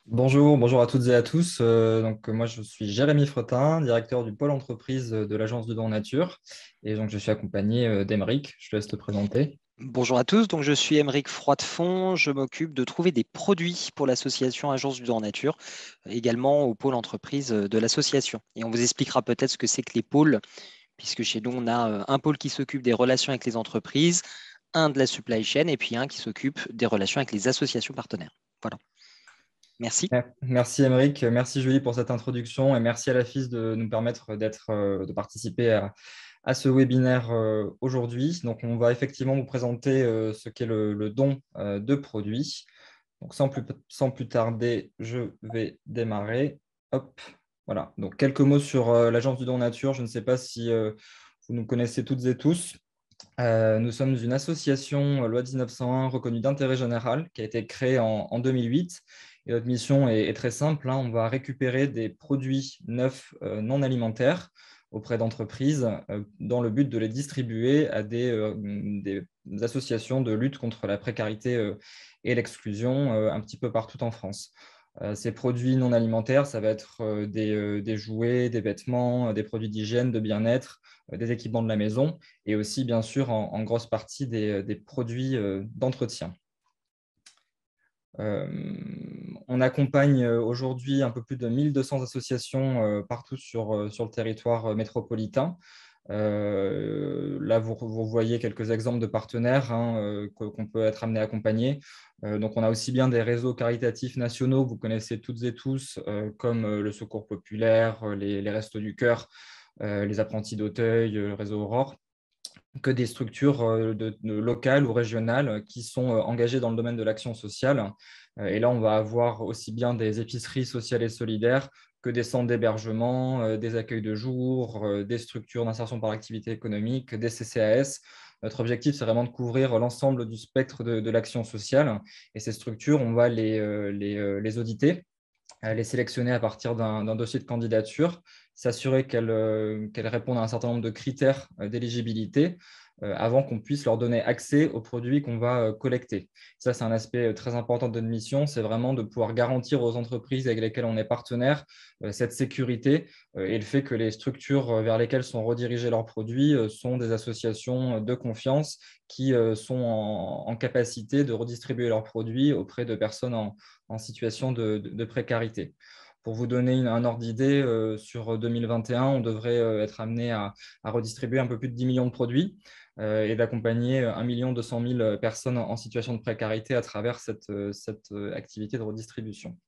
Bonjour à toutes et à tous. Moi, je suis Jérémy Fretin, directeur du pôle entreprise de l'Agence du Don Nature. Et donc, je suis accompagné d'Emeric. Je te laisse te présenter. Bonjour à tous, donc je suis Émeric Froidefond, je m'occupe de trouver des produits pour l'association Agence du Don Nature, également au pôle entreprise de l'association. Et on vous expliquera peut-être ce que c'est que les pôles, puisque chez nous on a un pôle qui s'occupe des relations avec les entreprises, un de la supply chain et puis un qui s'occupe des relations avec les associations partenaires. Voilà, merci. Merci Emeric, merci Julie pour cette introduction et merci à la FIS de nous permettre de participer à ce webinaire aujourd'hui. Donc, on va effectivement vous présenter ce qu'est le don de produits. Donc, sans plus tarder, je vais démarrer. Hop, voilà. Donc, quelques mots sur l'Agence du Don Nature. Je ne sais pas si vous nous connaissez toutes et tous. Nous sommes une association loi 1901 reconnue d'intérêt général qui a été créée en 2008. Et notre mission est très simple, hein. On va récupérer des produits neufs non alimentaires auprès d'entreprises dans le but de les distribuer à des associations de lutte contre la précarité et l'exclusion un petit peu partout en France. Ces produits non alimentaires, ça va être des jouets, des vêtements, des produits d'hygiène, de bien-être, des équipements de la maison et aussi, bien sûr, en grosse partie des produits d'entretien. Euh, on accompagne aujourd'hui un peu plus de 1200 associations partout sur le territoire métropolitain. Là, vous voyez quelques exemples de partenaires hein, qu'on peut être amené à accompagner. Donc, on a aussi bien des réseaux caritatifs nationaux, vous connaissez toutes et tous, comme le Secours populaire, les Restos du Cœur, les Apprentis d'Auteuil, le réseau Aurore, que des structures locales ou régionales qui sont engagées dans le domaine de l'action sociale. Et là, on va avoir aussi bien des épiceries sociales et solidaires que des centres d'hébergement, des accueils de jour, des structures d'insertion par l'activité économique, des CCAS. Notre objectif, c'est vraiment de couvrir l'ensemble du spectre de l'action sociale. Et ces structures, on va les auditer, les sélectionner à partir d'un dossier de candidature, s'assurer qu'elles répondent à un certain nombre de critères d'éligibilité avant qu'on puisse leur donner accès aux produits qu'on va collecter. Ça, c'est un aspect très important de notre mission, c'est vraiment de pouvoir garantir aux entreprises avec lesquelles on est partenaire cette sécurité et le fait que les structures vers lesquelles sont redirigés leurs produits sont des associations de confiance qui sont en capacité de redistribuer leurs produits auprès de personnes en situation de précarité. Pour vous donner un ordre d'idée, sur 2021, on devrait être amené à redistribuer un peu plus de 10 millions de produits et d'accompagner 1 200 000 personnes en situation de précarité à travers cette activité de redistribution.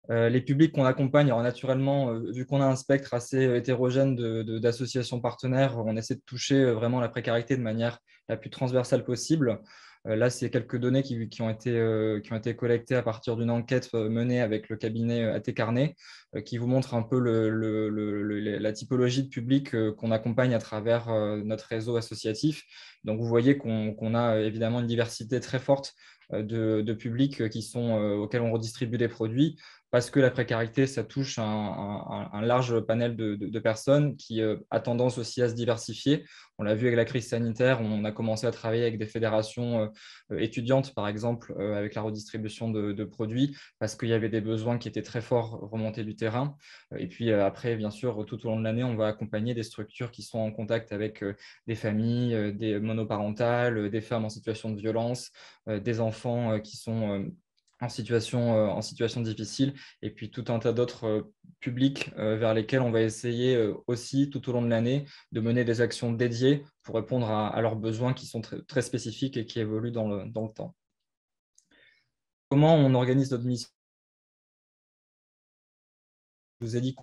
Les publics qu'on accompagne, alors naturellement, vu qu'on a un spectre assez hétérogène d'associations partenaires, on essaie de toucher vraiment la précarité de manière la plus transversale possible. Là, c'est quelques données qui ont été collectées à partir d'une enquête menée avec le cabinet AT Carnet, qui vous montre un peu la typologie de public qu'on accompagne à travers notre réseau associatif. Donc, vous voyez qu'on a évidemment une diversité très forte de publics auxquels on redistribue des produits parce que la précarité, ça touche un large panel de personnes qui a tendance aussi à se diversifier. On l'a vu avec la crise sanitaire, on a commencé à travailler avec des fédérations étudiantes, par exemple, avec la redistribution de produits, parce qu'il y avait des besoins qui étaient très forts remontés du terrain. Et puis après, bien sûr, tout au long de l'année, on va accompagner des structures qui sont en contact avec des familles, des monoparentales, des femmes en situation de violence, des enfants qui sont en situation difficile, et puis tout un tas d'autres publics vers lesquels on va essayer aussi tout au long de l'année de mener des actions dédiées pour répondre à leurs besoins qui sont très spécifiques et qui évoluent dans le temps. Comment on organise notre mission? Je vous ai dit que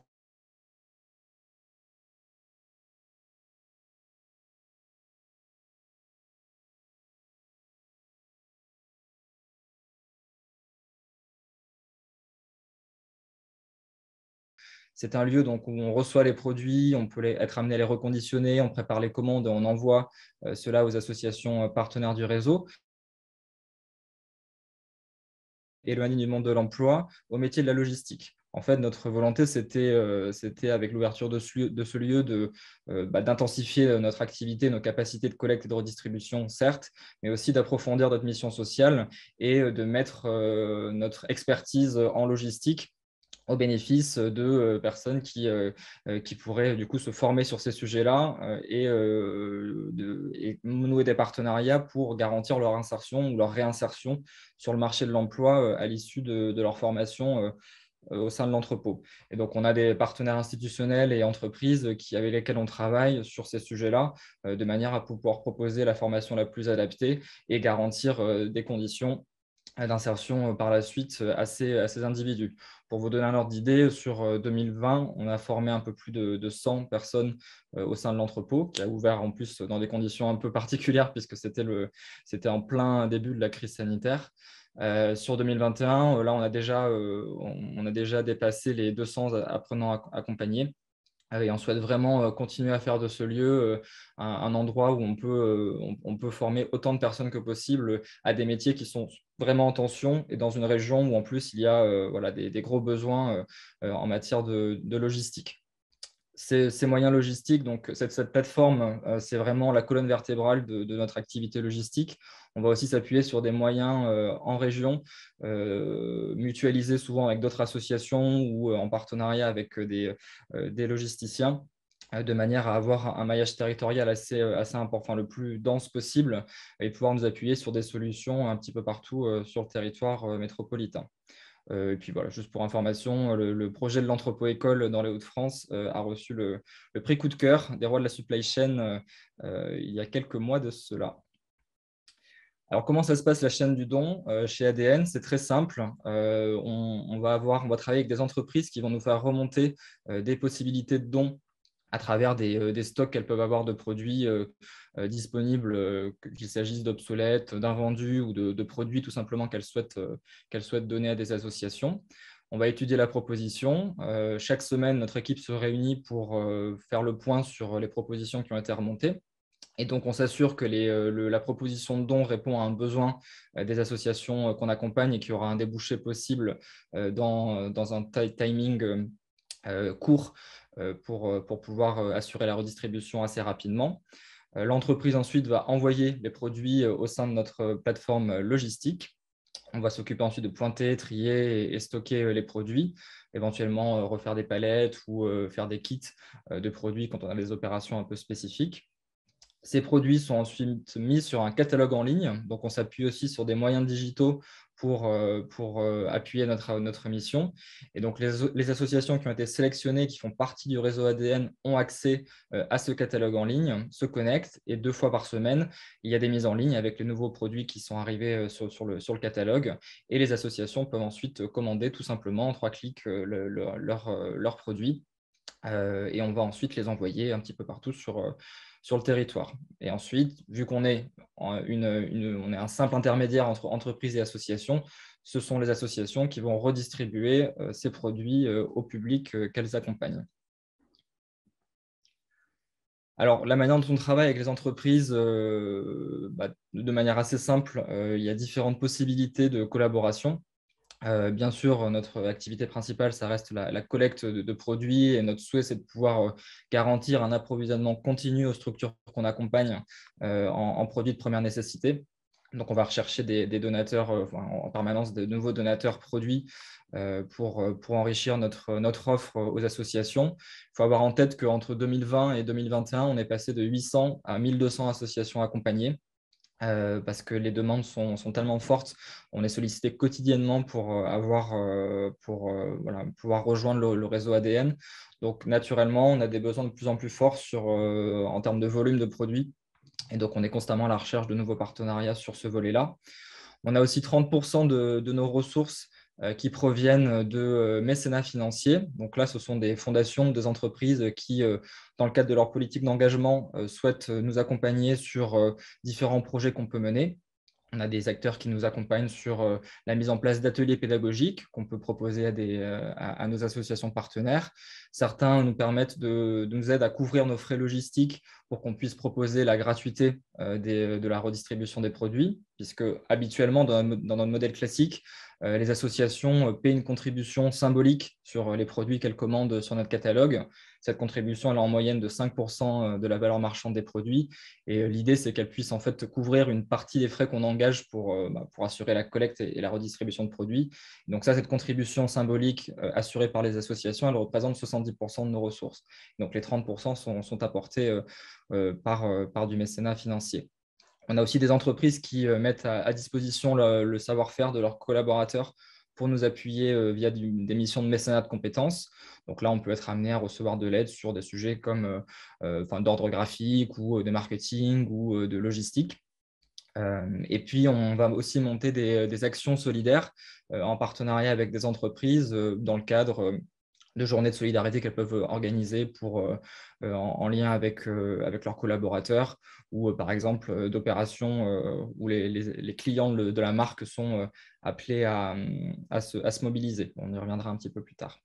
c'est un lieu donc, où on reçoit les produits, on peut être amené à les reconditionner, on prépare les commandes et on envoie cela aux associations partenaires du réseau. Éloigné du monde de l'emploi, au métier de la logistique. En fait, notre volonté, c'était avec l'ouverture de ce lieu d'intensifier notre activité, nos capacités de collecte et de redistribution, certes, mais aussi d'approfondir notre mission sociale et de mettre notre expertise en logistique au bénéfice de personnes qui pourraient du coup se former sur ces sujets-là et nouer des partenariats pour garantir leur insertion ou leur réinsertion sur le marché de l'emploi à l'issue de leur formation au sein de l'entrepôt. Et donc, on a des partenaires institutionnels et entreprises avec lesquels on travaille sur ces sujets-là, de manière à pouvoir proposer la formation la plus adaptée et garantir des conditions d'insertion par la suite à ces individus. Pour vous donner un ordre d'idée, sur 2020, on a formé un peu plus de 100 personnes au sein de l'entrepôt, qui a ouvert en plus dans des conditions un peu particulières, puisque c'était en plein début de la crise sanitaire. Sur 2021, là, on a déjà dépassé les 200 apprenants accompagnés. Et on souhaite vraiment continuer à faire de ce lieu un endroit où on peut former autant de personnes que possible à des métiers qui sont vraiment en tension et dans une région où en plus il y a voilà, des gros besoins en matière de logistique. Ces moyens logistiques, donc cette plateforme, c'est vraiment la colonne vertébrale de notre activité logistique. On va aussi s'appuyer sur des moyens en région, mutualisés souvent avec d'autres associations ou en partenariat avec des logisticiens, de manière à avoir un maillage territorial assez important, le plus dense possible, et pouvoir nous appuyer sur des solutions un petit peu partout sur le territoire métropolitain. Et puis voilà, juste pour information, le projet de l'entrepôt école dans les Hauts-de-France a reçu le prix coup de cœur des rois de la supply chain il y a quelques mois de cela. Alors, comment ça se passe la chaîne du don chez ADN? C'est très simple. On va travailler avec des entreprises qui vont nous faire remonter des possibilités de dons à travers des stocks qu'elles peuvent avoir de produits disponibles, qu'il s'agisse d'obsolètes, d'invendus ou de produits tout simplement qu'elles souhaitent donner à des associations. On va étudier la proposition. Chaque semaine, notre équipe se réunit pour faire le point sur les propositions qui ont été remontées. Et donc, on s'assure que la proposition de don répond à un besoin des associations qu'on accompagne et qu'il y aura un débouché possible dans un timing court pour pouvoir assurer la redistribution assez rapidement. L'entreprise ensuite va envoyer les produits au sein de notre plateforme logistique. On va s'occuper ensuite de pointer, trier et stocker les produits, éventuellement refaire des palettes ou faire des kits de produits quand on a des opérations un peu spécifiques. Ces produits sont ensuite mis sur un catalogue en ligne. Donc, on s'appuie aussi sur des moyens digitaux pour appuyer notre mission. Et donc, les associations qui ont été sélectionnées, qui font partie du réseau ADN, ont accès à ce catalogue en ligne, se connectent et 2 fois par semaine, il y a des mises en ligne avec les nouveaux produits qui sont arrivés sur le catalogue. Et les associations peuvent ensuite commander tout simplement en 3 clics leurs produits. Et on va ensuite les envoyer un petit peu partout sur le territoire. Et ensuite, vu qu'on est on est un simple intermédiaire entre entreprises et associations, ce sont les associations qui vont redistribuer ces produits au public qu'elles accompagnent. Alors, la manière dont on travaille avec les entreprises, de manière assez simple, il y a différentes possibilités de collaboration. Bien sûr, notre activité principale, ça reste la collecte de produits et notre souhait, c'est de pouvoir garantir un approvisionnement continu aux structures qu'on accompagne en produits de première nécessité. Donc, on va rechercher des donateurs en permanence, de nouveaux donateurs produits pour enrichir notre offre aux associations. Il faut avoir en tête qu'entre 2020 et 2021, on est passé de 800 à 1200 associations accompagnées. Parce que les demandes sont tellement fortes. On est sollicité quotidiennement pour pouvoir rejoindre le réseau ADN. Donc, naturellement, on a des besoins de plus en plus forts en termes de volume de produits. Et donc, on est constamment à la recherche de nouveaux partenariats sur ce volet-là. On a aussi 30% de nos ressources qui proviennent de mécénat financier. Donc là, ce sont des fondations, des entreprises qui, dans le cadre de leur politique d'engagement, souhaitent nous accompagner sur différents projets qu'on peut mener. On a des acteurs qui nous accompagnent sur la mise en place d'ateliers pédagogiques qu'on peut proposer à nos associations partenaires. Certains nous permettent nous aident à couvrir nos frais logistiques pour qu'on puisse proposer la gratuité de la redistribution des produits, puisque habituellement, dans notre modèle classique, les associations paient une contribution symbolique sur les produits qu'elles commandent sur notre catalogue. Cette contribution elle est en moyenne de 5% de la valeur marchande des produits. Et l'idée, c'est qu'elle puisse en fait couvrir une partie des frais qu'on engage pour assurer la collecte et la redistribution de produits. Donc ça, cette contribution symbolique assurée par les associations, elle représente 70% de nos ressources. Donc les 30% sont apportés par du mécénat financier. On a aussi des entreprises qui mettent à disposition le savoir-faire de leurs collaborateurs pour nous appuyer via des missions de mécénat de compétences. Donc là, on peut être amené à recevoir de l'aide sur des sujets comme d'ordre graphique ou de marketing ou de logistique. Et puis, on va aussi monter des actions solidaires en partenariat avec des entreprises dans le cadre de journées de solidarité qu'elles peuvent organiser en lien avec leurs collaborateurs ou par exemple d'opérations où les clients de la marque sont appelés à se mobiliser. On y reviendra un petit peu plus tard.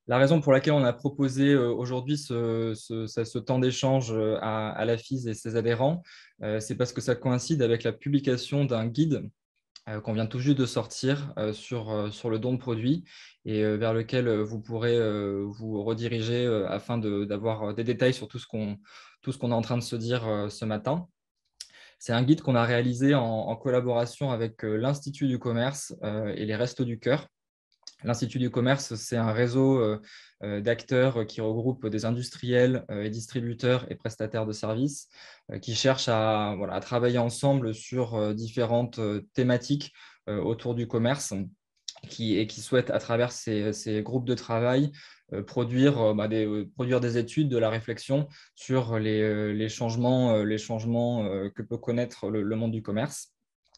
La raison pour laquelle on a proposé aujourd'hui ce temps d'échange à la FIS et ses adhérents, c'est parce que ça coïncide avec la publication d'un guide qu'on vient tout juste de sortir sur le don de produits et vers lequel vous pourrez vous rediriger afin d'avoir des détails sur tout ce qu'on est en train de se dire ce matin. C'est un guide qu'on a réalisé en collaboration avec l'Institut du commerce et les Restos du Cœur. L'Institut du commerce, c'est un réseau d'acteurs qui regroupe des industriels et distributeurs et prestataires de services qui cherchent à travailler ensemble sur différentes thématiques autour du commerce et qui souhaitent, à travers ces groupes de travail, produire des études, de la réflexion sur les changements que peut connaître le monde du commerce.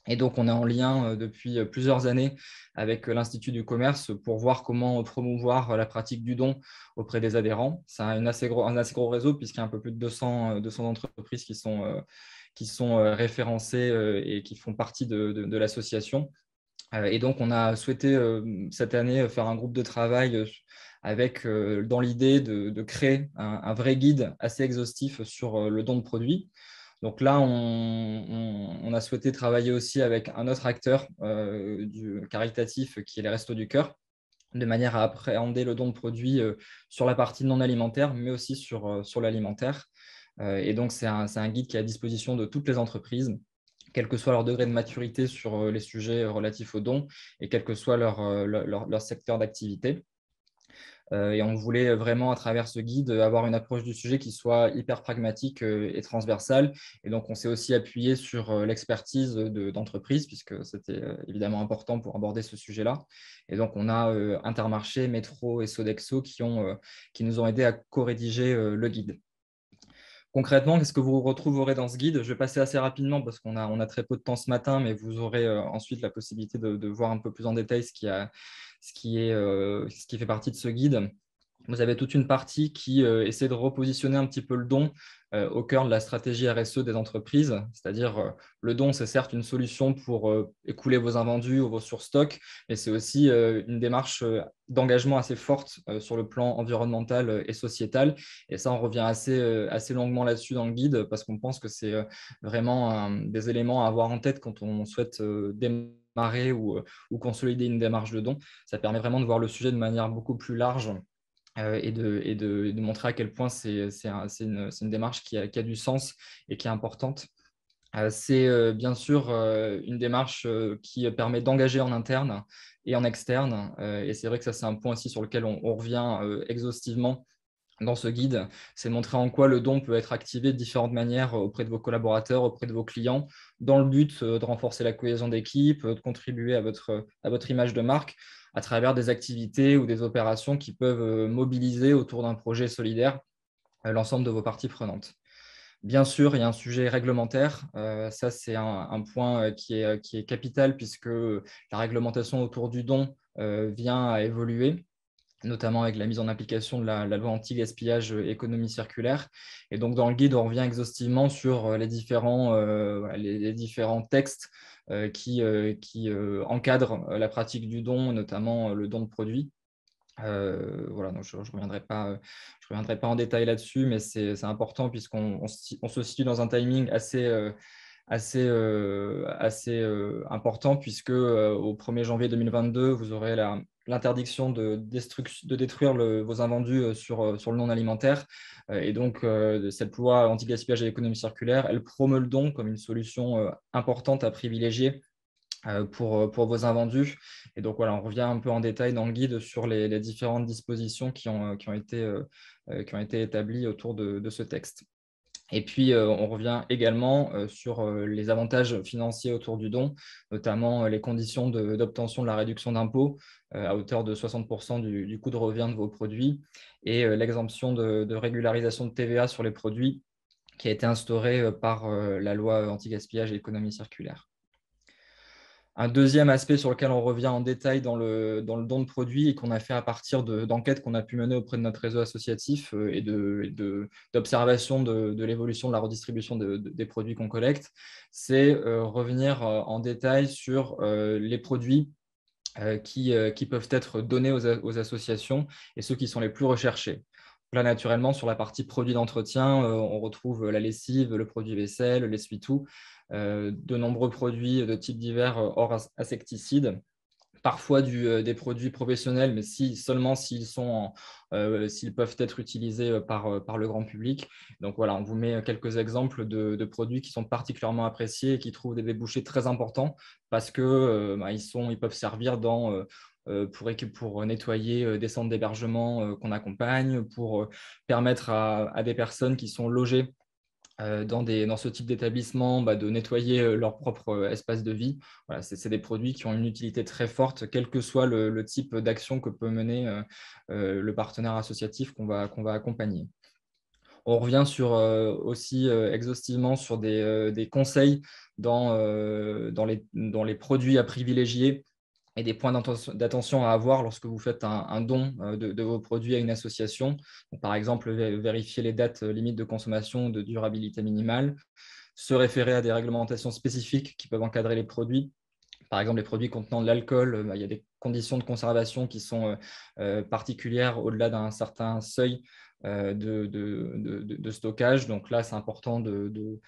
Et donc, on est en lien depuis plusieurs années avec l'Institut du commerce pour voir comment promouvoir la pratique du don auprès des adhérents. C'est un assez gros réseau puisqu'il y a un peu plus de 200 entreprises qui sont référencées et qui font partie de l'association. Et donc, on a souhaité cette année faire un groupe de travail avec dans l'idée de créer un vrai guide assez exhaustif sur le don de produits. Donc là, on a souhaité travailler aussi avec un autre acteur du caritatif qui est les Restos du Cœur, de manière à appréhender le don de produits sur la partie non alimentaire, mais aussi sur l'alimentaire. Et donc, c'est un guide qui est à disposition de toutes les entreprises, quel que soit leur degré de maturité sur les sujets relatifs aux dons et quel que soit leur secteur d'activité. Et on voulait vraiment, à travers ce guide, avoir une approche du sujet qui soit hyper pragmatique et transversale. Et donc, on s'est aussi appuyé sur l'expertise d'entreprises, puisque c'était évidemment important pour aborder ce sujet-là. Et donc, on a Intermarché, Métro et Sodexo qui nous ont aidés à co-rédiger le guide. Concrètement, qu'est-ce que vous retrouverez dans ce guide? Je vais passer assez rapidement parce qu'on a très peu de temps ce matin, mais vous aurez ensuite la possibilité de voir un peu plus en détail ce qui fait partie de ce guide. Vous avez toute une partie qui essaie de repositionner un petit peu le don au cœur de la stratégie RSE des entreprises. C'est-à-dire, le don, c'est certes une solution pour écouler vos invendus ou vos surstocks, mais c'est aussi une démarche d'engagement assez forte sur le plan environnemental et sociétal. Et ça, on revient assez longuement là-dessus dans le guide parce qu'on pense que c'est vraiment des éléments à avoir en tête quand on souhaite démarrer ou consolider une démarche de don. Ça permet vraiment de voir le sujet de manière beaucoup plus large et de montrer à quel point c'est une démarche qui a du sens et qui est importante. C'est bien sûr une démarche qui permet d'engager en interne et en externe. Et c'est vrai que ça, c'est un point aussi sur lequel on revient exhaustivement dans ce guide. C'est montrer en quoi le don peut être activé de différentes manières auprès de vos collaborateurs, auprès de vos clients, dans le but de renforcer la cohésion d'équipe, de contribuer à votre image de marque à travers des activités ou des opérations qui peuvent mobiliser autour d'un projet solidaire l'ensemble de vos parties prenantes. Bien sûr, il y a un sujet réglementaire. Ça, c'est un point qui est capital puisque la réglementation autour du don vient à évoluer, notamment avec la mise en application de la loi anti-gaspillage économie circulaire. Et donc, dans le guide, on revient exhaustivement sur les différents textes qui encadrent la pratique du don, notamment le don de produits. Voilà, donc je ne reviendrai pas en détail là-dessus, mais c'est important puisqu'on on se situe dans un timing assez important, puisque au 1er janvier 2022, vous aurez l'interdiction de détruire vos invendus sur le non alimentaire. Et donc, cette loi anti-gaspillage et économie circulaire, elle promeut le don comme une solution importante à privilégier pour vos invendus. Et donc, voilà, on revient un peu en détail dans le guide sur les différentes dispositions qui ont été établies autour de ce texte. Et puis, on revient également sur les avantages financiers autour du don, notamment les conditions d'obtention de la réduction d'impôt à hauteur de 60% du coût de revient de vos produits, et l'exemption de régularisation de TVA sur les produits qui a été instaurée par la loi anti-gaspillage et économie circulaire. Un deuxième aspect sur lequel on revient en détail dans le don de produits et qu'on a fait à partir d'enquêtes qu'on a pu mener auprès de notre réseau associatif et d'observation de l'évolution de la redistribution des produits qu'on collecte, c'est revenir en détail sur les produits qui peuvent être donnés aux associations et ceux qui sont les plus recherchés. Là, naturellement, sur la partie produits d'entretien, on retrouve la lessive, le produit vaisselle, l'essuie-tout, de nombreux produits de types divers hors insecticides, parfois des produits professionnels, mais seulement s'ils peuvent être utilisés par le grand public. Donc voilà, on vous met quelques exemples de produits qui sont particulièrement appréciés et qui trouvent des débouchés très importants parce que ils peuvent servir pour nettoyer des centres d'hébergement qu'on accompagne, pour permettre à des personnes qui sont logées dans ce type d'établissement, de nettoyer leur propre espace de vie. Voilà, c'est des produits qui ont une utilité très forte, quel que soit le type d'action que peut mener le partenaire associatif qu'on va accompagner. On revient aussi exhaustivement sur des conseils dans les produits à privilégier et des points d'attention à avoir lorsque vous faites un don de vos produits à une association. Donc, par exemple, vérifier les dates limites de consommation, de durabilité minimale, se référer à des réglementations spécifiques qui peuvent encadrer les produits. Par exemple, les produits contenant de l'alcool, il y a des conditions de conservation qui sont particulières au-delà d'un certain seuil de stockage. Donc là, c'est important de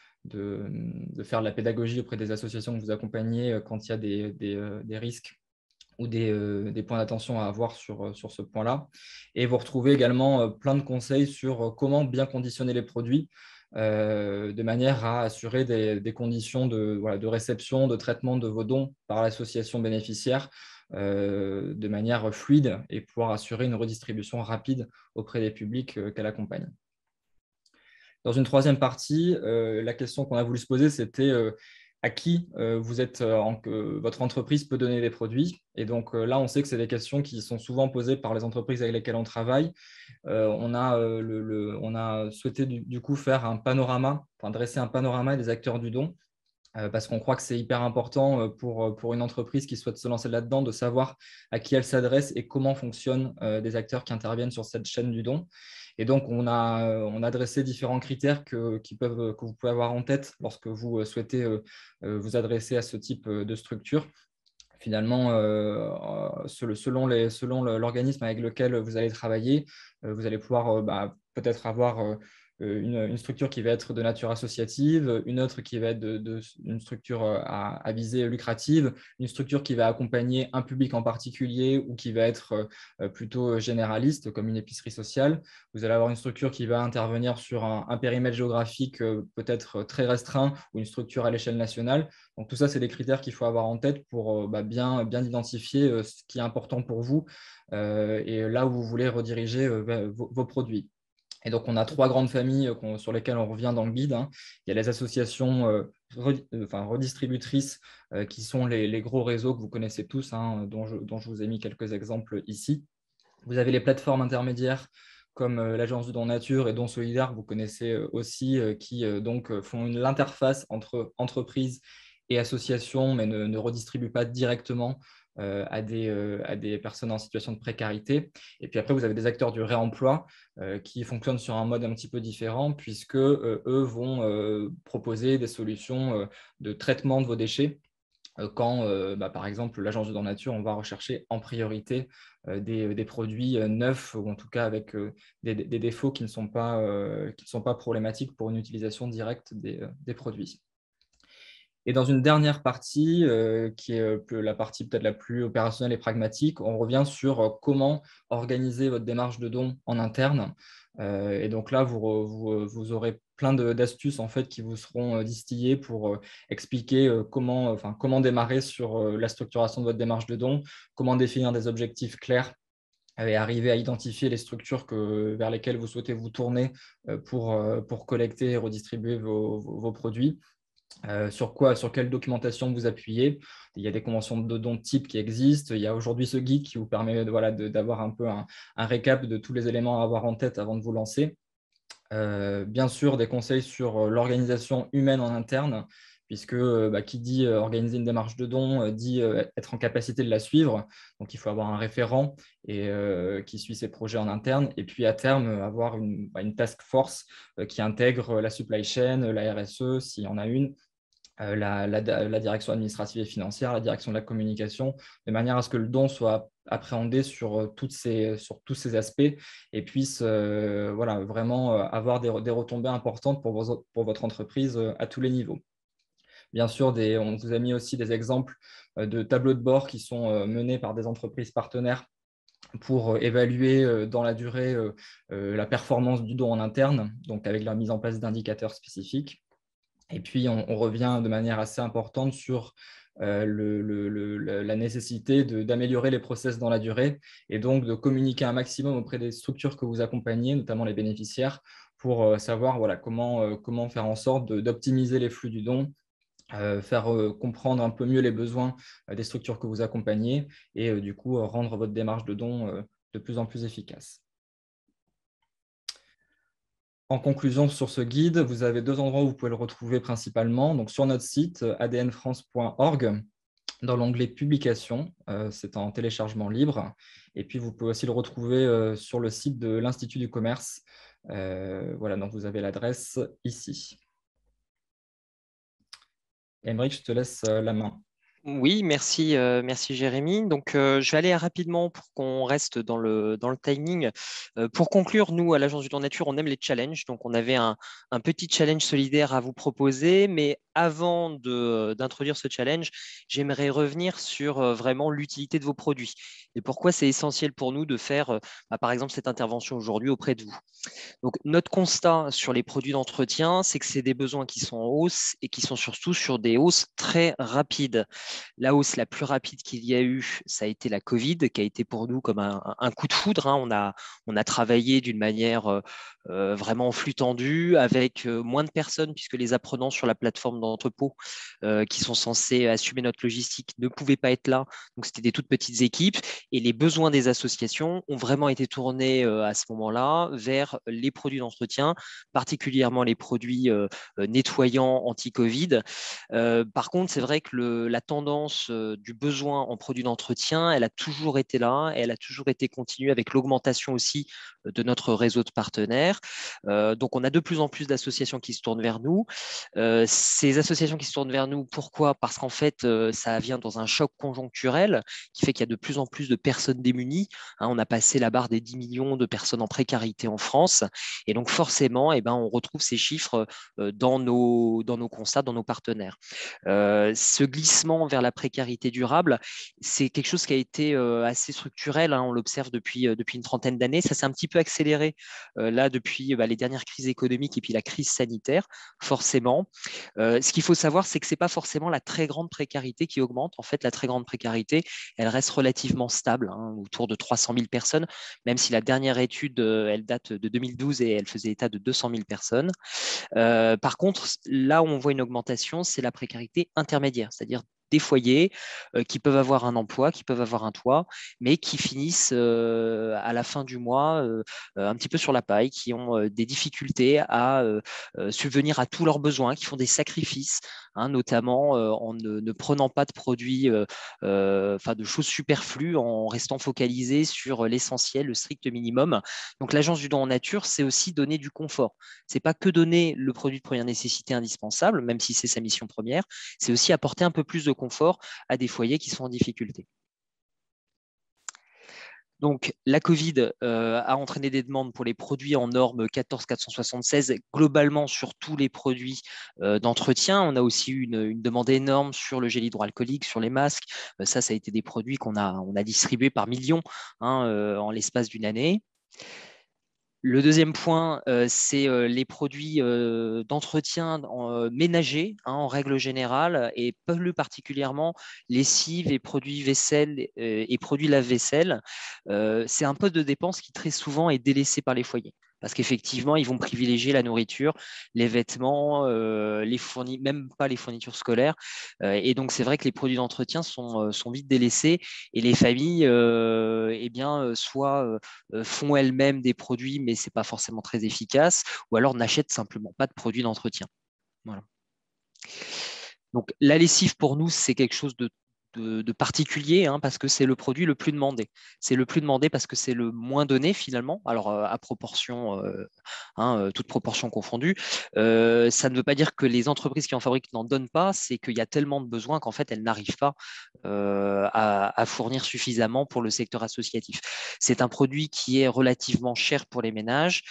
faire de la pédagogie auprès des associations que vous accompagnez quand il y a des risques ou des points d'attention à avoir sur ce point-là. Et vous retrouvez également plein de conseils sur comment bien conditionner les produits de manière à assurer des conditions de réception, de traitement de vos dons par l'association bénéficiaire de manière fluide et pouvoir assurer une redistribution rapide auprès des publics qu'elle accompagne. Dans une troisième partie, la question qu'on a voulu se poser, c'était à qui votre entreprise peut donner des produits. Et donc là, on sait que c'est des questions qui sont souvent posées par les entreprises avec lesquelles on travaille. On a souhaité du coup faire un panorama, dresser un panorama des acteurs du don, parce qu'on croit que c'est hyper important pour une entreprise qui souhaite se lancer là-dedans, de savoir à qui elle s'adresse et comment fonctionnent des acteurs qui interviennent sur cette chaîne du don. Et donc, on a dressé différents critères que vous pouvez avoir en tête lorsque vous souhaitez vous adresser à ce type de structure. Finalement, selon l'organisme avec lequel vous allez travailler, vous allez pouvoir peut-être avoir une structure qui va être de nature associative, une autre qui va être une structure à visée lucrative, une structure qui va accompagner un public en particulier ou qui va être plutôt généraliste, comme une épicerie sociale. Vous allez avoir une structure qui va intervenir sur un périmètre géographique peut-être très restreint ou une structure à l'échelle nationale. Donc, tout ça, c'est des critères qu'il faut avoir en tête pour bien identifier ce qui est important pour vous et là où vous voulez rediriger vos produits. Et donc, on a 3 grandes familles sur lesquelles on revient dans le guide. Il y a les associations redistributrices qui sont les gros réseaux que vous connaissez tous, dont je vous ai mis quelques exemples ici. Vous avez les plateformes intermédiaires comme l'Agence du don nature et Don solidaire, vous connaissez aussi, qui font l'interface entre entreprises et associations, mais ne redistribuent pas directement à des personnes en situation de précarité. Et puis après, vous avez des acteurs du réemploi qui fonctionnent sur un mode un petit peu différent, puisque eux vont proposer des solutions de traitement de vos déchets quand, par exemple, l'agence du Don Nature, on va rechercher en priorité des produits neufs ou en tout cas avec des défauts qui ne sont pas problématiques pour une utilisation directe des produits. Et dans une dernière partie, qui est la partie peut-être la plus opérationnelle et pragmatique, on revient sur comment organiser votre démarche de don en interne. Et donc là, vous aurez plein d'astuces en fait, qui vous seront distillées pour expliquer comment démarrer sur la structuration de votre démarche de don, comment définir des objectifs clairs et arriver à identifier les structures vers lesquelles vous souhaitez vous tourner pour collecter et redistribuer vos produits. Sur quelle documentation vous appuyez. Il y a des conventions de dons type qui existent. Il y a aujourd'hui ce guide qui vous permet d'avoir un peu un récap de tous les éléments à avoir en tête avant de vous lancer. Bien sûr, des conseils sur l'organisation humaine en interne, puisque qui dit organiser une démarche de don dit être en capacité de la suivre. Donc, il faut avoir un référent qui suit ses projets en interne. Et puis, à terme, avoir une task force qui intègre la supply chain, la RSE, s'il y en a une, la direction administrative et financière, la direction de la communication, de manière à ce que le don soit appréhendé sur tous ces aspects et puisse vraiment avoir des retombées importantes pour votre entreprise à tous les niveaux. Bien sûr, on vous a mis aussi des exemples de tableaux de bord qui sont menés par des entreprises partenaires pour évaluer dans la durée la performance du don en interne, donc avec la mise en place d'indicateurs spécifiques. Et puis, on revient de manière assez importante sur la nécessité d'améliorer les process dans la durée et donc de communiquer un maximum auprès des structures que vous accompagnez, notamment les bénéficiaires, pour savoir comment faire en sorte d'optimiser les flux du don, faire comprendre un peu mieux les besoins des structures que vous accompagnez et du coup rendre votre démarche de don de plus en plus efficace. En conclusion, sur ce guide, vous avez 2 endroits où vous pouvez le retrouver principalement. Donc, sur notre site adnfrance.org, dans l'onglet Publications, c'est en téléchargement libre. Et puis, vous pouvez aussi le retrouver sur le site de l'Institut du commerce. Donc vous avez l'adresse ici. Aymeric, je te laisse la main. Oui, merci, merci Jérémy. Donc, je vais aller rapidement pour qu'on reste dans le timing. Pour conclure, nous, à l'Agence du Don Nature, on aime les challenges. Donc, on avait un petit challenge solidaire à vous proposer. Mais avant d'introduire ce challenge, j'aimerais revenir sur vraiment l'utilité de vos produits et pourquoi c'est essentiel pour nous de faire, par exemple, cette intervention aujourd'hui auprès de vous. Donc, notre constat sur les produits d'entretien, c'est que c'est des besoins qui sont en hausse et qui sont surtout sur des hausses très rapides. La hausse la plus rapide qu'il y a eu, ça a été la Covid, qui a été pour nous comme un coup de foudre. On a travaillé d'une manière vraiment en flux tendu, avec moins de personnes, puisque les apprenants sur la plateforme d'entrepôt qui sont censés assumer notre logistique ne pouvaient pas être là. Donc, c'était des toutes petites équipes. Et les besoins des associations ont vraiment été tournés à ce moment-là vers les produits d'entretien, particulièrement les produits nettoyants anti-Covid. Par contre, c'est vrai que la tendance du besoin en produits d'entretien, elle a toujours été là et elle a toujours été continue avec l'augmentation aussi de notre réseau de partenaires. Donc, on a de plus en plus d'associations qui se tournent vers nous. Ces associations qui se tournent vers nous, pourquoi? Parce qu'en fait, ça vient dans un choc conjoncturel qui fait qu'il y a de plus en plus de personnes démunies. On a passé la barre des 10 millions de personnes en précarité en France. Et donc, forcément, on retrouve ces chiffres dans nos constats, dans nos partenaires. Ce glissement vers la précarité durable, c'est quelque chose qui a été assez structurel. On l'observe depuis une trentaine d'années. Ça s'est un petit peu accéléré là depuis les dernières crises économiques et puis la crise sanitaire, forcément. Ce qu'il faut savoir, c'est que ce n'est pas forcément la très grande précarité qui augmente. En fait, la très grande précarité, elle reste relativement stable, autour de 300 000 personnes, même si la dernière étude, elle date de 2012 et elle faisait état de 200 000 personnes. Par contre, là où on voit une augmentation, c'est la précarité intermédiaire, c'est-à-dire des foyers qui peuvent avoir un emploi, qui peuvent avoir un toit, mais qui finissent à la fin du mois un petit peu sur la paille, qui ont des difficultés à subvenir à tous leurs besoins, qui font des sacrifices, notamment en ne prenant pas de produits, de choses superflues, en restant focalisés sur l'essentiel, le strict minimum. Donc l'Agence du don en nature, c'est aussi donner du confort. C'est pas que donner le produit de première nécessité indispensable, même si c'est sa mission première, c'est aussi apporter un peu plus de confort réconfort à des foyers qui sont en difficulté. Donc, la Covid a entraîné des demandes pour les produits en norme 14476, globalement sur tous les produits d'entretien. On a aussi eu une demande énorme sur le gel hydroalcoolique, sur les masques. Ça a été des produits on a distribués par millions en l'espace d'une année. Le deuxième point, c'est les produits d'entretien ménagers, en règle générale, et plus particulièrement lessive et produits vaisselle et produits lave-vaisselle. C'est un poste de dépense qui très souvent est délaissé par les foyers. Parce qu'effectivement, ils vont privilégier la nourriture, les vêtements, même pas les fournitures scolaires. Et donc, c'est vrai que les produits d'entretien sont vite délaissés et les familles, soit font elles-mêmes des produits, mais ce n'est pas forcément très efficace, ou alors n'achètent simplement pas de produits d'entretien. Voilà. Donc, la lessive, pour nous, c'est quelque chose de particulier parce que c'est le produit le plus demandé. C'est le plus demandé parce que c'est le moins donné finalement, alors à proportion, toute proportion confondue. Ça ne veut pas dire que les entreprises qui en fabriquent n'en donnent pas, c'est qu'il y a tellement de besoins qu'en fait elles n'arrivent pas à fournir suffisamment pour le secteur associatif. C'est un produit qui est relativement cher pour les ménages,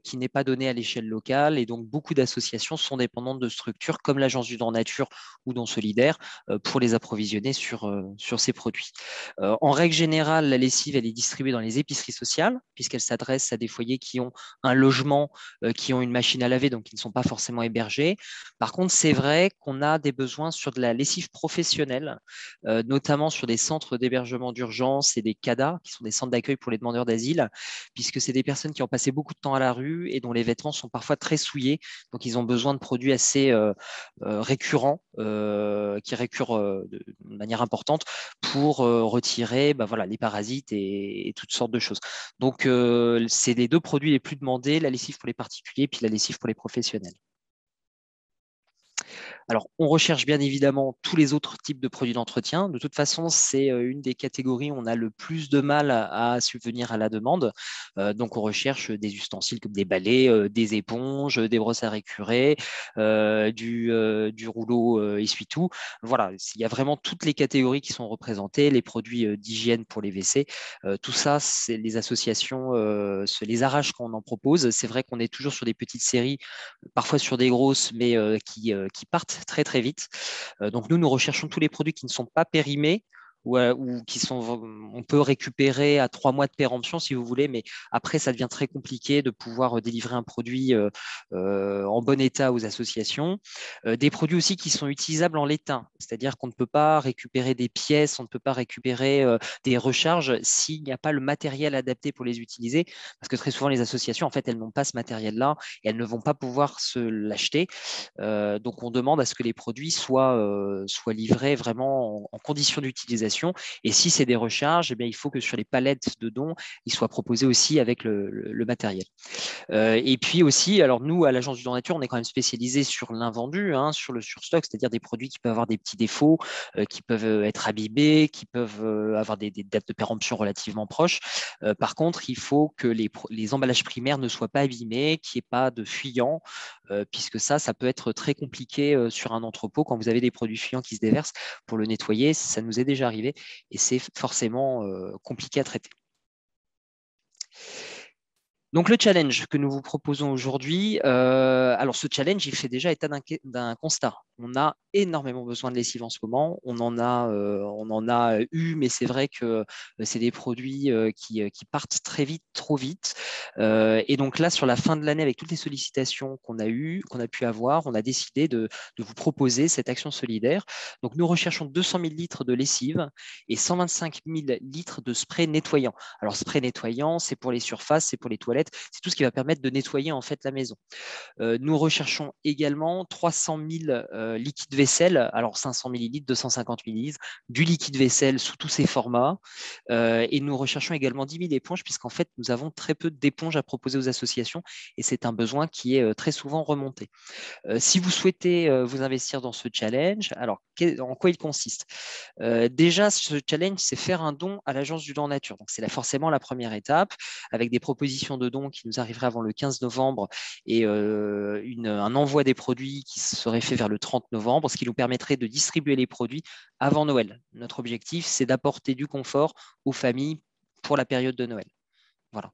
qui n'est pas donné à l'échelle locale et donc beaucoup d'associations sont dépendantes de structures comme l'Agence du Don Nature ou Don Solidaire pour les approvisionner sur ces produits. En règle générale, la lessive elle est distribuée dans les épiceries sociales puisqu'elle s'adresse à des foyers qui ont un logement, qui ont une machine à laver, donc qui ne sont pas forcément hébergés. Par contre, c'est vrai qu'on a des besoins sur de la lessive professionnelle, notamment sur des centres d'hébergement d'urgence et des CADA, qui sont des centres d'accueil pour les demandeurs d'asile, puisque c'est des personnes qui ont passé beaucoup de temps à la rue et dont les vêtements sont parfois très souillés. Donc, ils ont besoin de produits assez récurrents, qui récurrent de manière importante pour retirer les parasites et toutes sortes de choses. Donc, c'est les deux produits les plus demandés, la lessive pour les particuliers puis la lessive pour les professionnels. Alors, on recherche bien évidemment tous les autres types de produits d'entretien. De toute façon, c'est une des catégories où on a le plus de mal à subvenir à la demande. Donc, on recherche des ustensiles comme des balais, des éponges, des brosses à récurer, du rouleau essuie-tout. Voilà, il y a vraiment toutes les catégories qui sont représentées, les produits d'hygiène pour les WC. Tout ça, les associations se les arrachent quand on en propose. C'est vrai qu'on est toujours sur des petites séries, parfois sur des grosses, mais qui partent très très vite. Donc nous recherchons tous les produits qui ne sont pas périmés ou qui sont, on peut récupérer à 3 mois de péremption si vous voulez, mais après ça devient très compliqué de pouvoir délivrer un produit en bon état aux associations. Des produits aussi qui sont utilisables en l'étain, c'est-à-dire qu'on ne peut pas récupérer des pièces, on ne peut pas récupérer des recharges s'il n'y a pas le matériel adapté pour les utiliser, parce que très souvent les associations, en fait, elles n'ont pas ce matériel-là et elles ne vont pas pouvoir se l'acheter. Donc on demande à ce que les produits soient livrés vraiment en conditions d'utilisation. Et si c'est des recharges, eh bien, il faut que sur les palettes de dons, ils soient proposés aussi avec le matériel. Et puis aussi, alors nous, à l'Agence du Don Nature, on est quand même spécialisé sur l'invendu, sur le surstock, c'est-à-dire des produits qui peuvent avoir des petits défauts, qui peuvent être abîmés, qui peuvent avoir des dates de péremption relativement proches. Par contre, il faut que les emballages primaires ne soient pas abîmés, qu'il n'y ait pas de fuyants, puisque ça peut être très compliqué sur un entrepôt quand vous avez des produits fuyants qui se déversent. Pour le nettoyer, ça nous est déjà arrivé et c'est forcément compliqué à traiter. Donc le challenge que nous vous proposons aujourd'hui, alors ce challenge, il fait déjà état d'un constat. On a énormément besoin de lessive en ce moment. On en a eu, mais c'est vrai que c'est des produits qui partent très vite, trop vite. Et donc là, sur la fin de l'année, avec toutes les sollicitations qu'on a pu avoir, on a décidé de vous proposer cette action solidaire. Donc nous recherchons 200 000 litres de lessive et 125 000 litres de spray nettoyant. Alors spray nettoyant, c'est pour les surfaces, c'est pour les toilettes, c'est tout ce qui va permettre de nettoyer en fait la maison. Nous recherchons également 300 000 liquides vaisselle, alors 500 millilitres, 250 millilitres, du liquide vaisselle sous tous ses formats. Et nous recherchons également 10 000 éponges, puisqu'en fait, nous avons très peu d'éponges à proposer aux associations et c'est un besoin qui est très souvent remonté. Si vous souhaitez vous investir dans ce challenge, alors en quoi il consiste? Déjà, ce challenge, c'est faire un don à l'Agence du Don Nature. Donc, c'est forcément la première étape, avec des propositions de dons qui nous arriverait avant le 15 novembre et un envoi des produits qui serait fait vers le 30 novembre, ce qui nous permettrait de distribuer les produits avant Noël. Notre objectif, c'est d'apporter du confort aux familles pour la période de Noël. Voilà.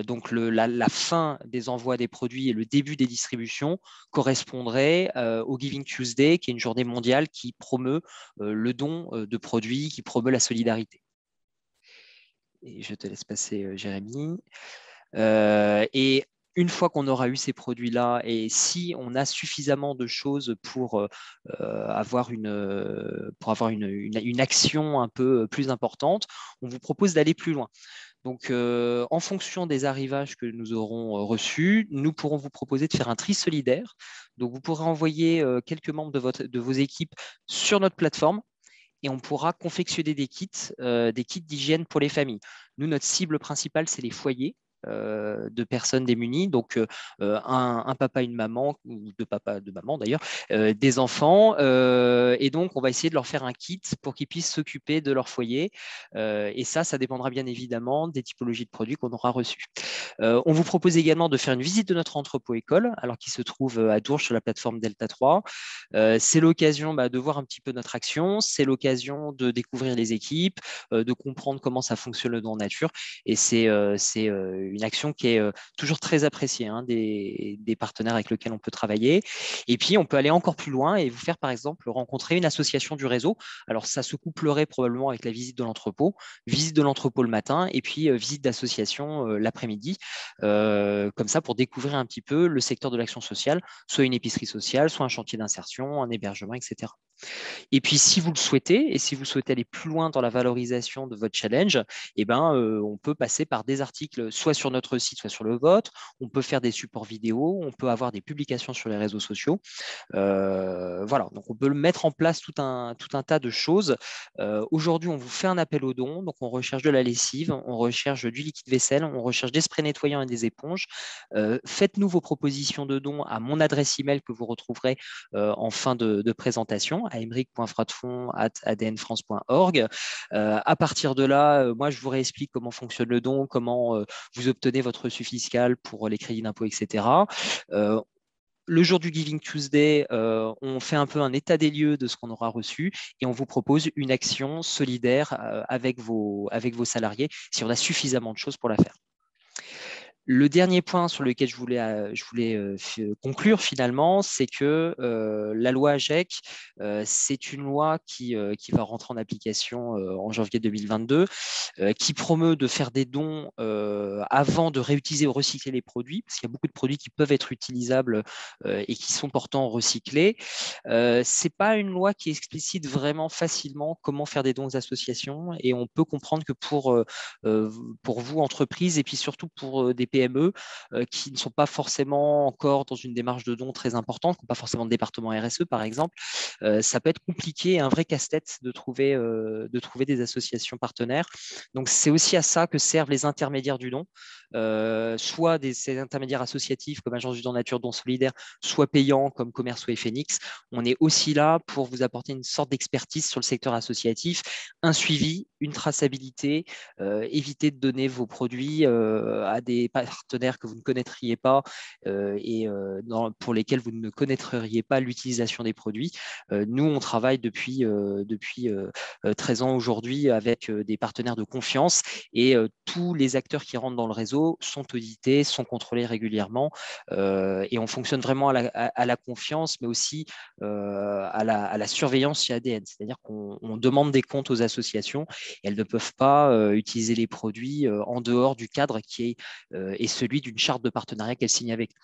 Donc la fin des envois des produits et le début des distributions correspondrait au Giving Tuesday, qui est une journée mondiale qui promeut le don de produits, qui promeut la solidarité. Et je te laisse passer, Jérémy. Et une fois qu'on aura eu ces produits-là, et si on a suffisamment de choses pour avoir une action un peu plus importante, on vous propose d'aller plus loin. Donc, en fonction des arrivages que nous aurons reçus, nous pourrons vous proposer de faire un tri solidaire. Donc, vous pourrez envoyer quelques membres de vos équipes sur notre plateforme et on pourra confectionner des kits d'hygiène pour les familles. Nous, notre cible principale, c'est les foyers de personnes démunies, donc un papa, une maman, ou deux papas, deux mamans d'ailleurs, des enfants, et donc on va essayer de leur faire un kit pour qu'ils puissent s'occuper de leur foyer, et ça dépendra bien évidemment des typologies de produits qu'on aura reçus. On vous propose également de faire une visite de notre entrepôt école, alors qu'il se trouve à Dourges sur la plateforme Delta 3. C'est l'occasion de voir un petit peu notre action, c'est l'occasion de découvrir les équipes, de comprendre comment ça fonctionne le don en nature, et c'est une action qui est toujours très appréciée des partenaires avec lesquels on peut travailler. Et puis, on peut aller encore plus loin et vous faire, par exemple, rencontrer une association du réseau. Alors, ça se couplerait probablement avec la visite de l'entrepôt le matin et puis visite d'association l'après-midi, comme ça pour découvrir un petit peu le secteur de l'action sociale, soit une épicerie sociale, soit un chantier d'insertion, un hébergement, etc. Et puis, si vous le souhaitez, et si vous souhaitez aller plus loin dans la valorisation de votre challenge, on peut passer par des articles, soit sur notre site, soit sur le vôtre. On peut faire des supports vidéo, on peut avoir des publications sur les réseaux sociaux. Voilà, donc on peut mettre en place tout un tas de choses. Aujourd'hui, on vous fait un appel aux dons. Donc, on recherche de la lessive, on recherche du liquide vaisselle, on recherche des sprays nettoyants et des éponges. Faites-nous vos propositions de dons à mon adresse email que vous retrouverez en fin de présentation à emeric.fratefond@adnfrance.org. À partir de là, moi, je vous réexplique comment fonctionne le don, comment vous obtenez votre reçu fiscal pour les crédits d'impôt, etc. Le jour du Giving Tuesday, on fait un peu un état des lieux de ce qu'on aura reçu et on vous propose une action solidaire avec vos salariés si on a suffisamment de choses pour la faire. Le dernier point sur lequel je voulais conclure finalement, c'est que la loi AGEC, c'est une loi qui va rentrer en application en janvier 2022, qui promeut de faire des dons avant de réutiliser ou recycler les produits, parce qu'il y a beaucoup de produits qui peuvent être utilisables et qui sont pourtant recyclés. Ce n'est pas une loi qui explicite vraiment facilement comment faire des dons aux associations et on peut comprendre que pour vous, entreprises, et puis surtout pour des PME qui ne sont pas forcément encore dans une démarche de dons très importante, qui n'ont pas forcément de département RSE par exemple, ça peut être compliqué, un vrai casse-tête de trouver des associations partenaires. Donc c'est aussi à ça que servent les intermédiaires du don, soit ces intermédiaires associatifs comme Agence du don nature, don solidaire, soit payants comme Commerço et Phoenix. On est aussi là pour vous apporter une sorte d'expertise sur le secteur associatif, un suivi, une traçabilité, éviter de donner vos produits à des partenaires que vous ne connaîtriez pas pour lesquels vous ne connaîtriez pas l'utilisation des produits. Nous, on travaille depuis 13 ans aujourd'hui avec des partenaires de confiance et tous les acteurs qui rentrent dans le réseau sont audités, sont contrôlés régulièrement et on fonctionne vraiment à la confiance, mais aussi à la surveillance chez ADN. C'est-à-dire qu'on demande des comptes aux associations et elles ne peuvent pas utiliser les produits en dehors du cadre qui est celui d'une charte de partenariat qu'elles signent avec nous.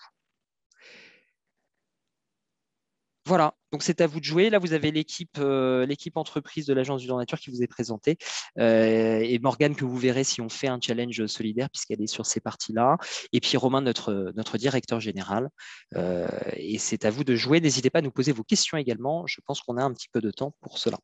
Voilà, donc c'est à vous de jouer. Là, vous avez l'équipe entreprise de l'Agence du don nature qui vous est présentée et Morgane que vous verrez si on fait un challenge solidaire puisqu'elle est sur ces parties-là. Et puis Romain, notre directeur général. Et c'est à vous de jouer. N'hésitez pas à nous poser vos questions également. Je pense qu'on a un petit peu de temps pour cela.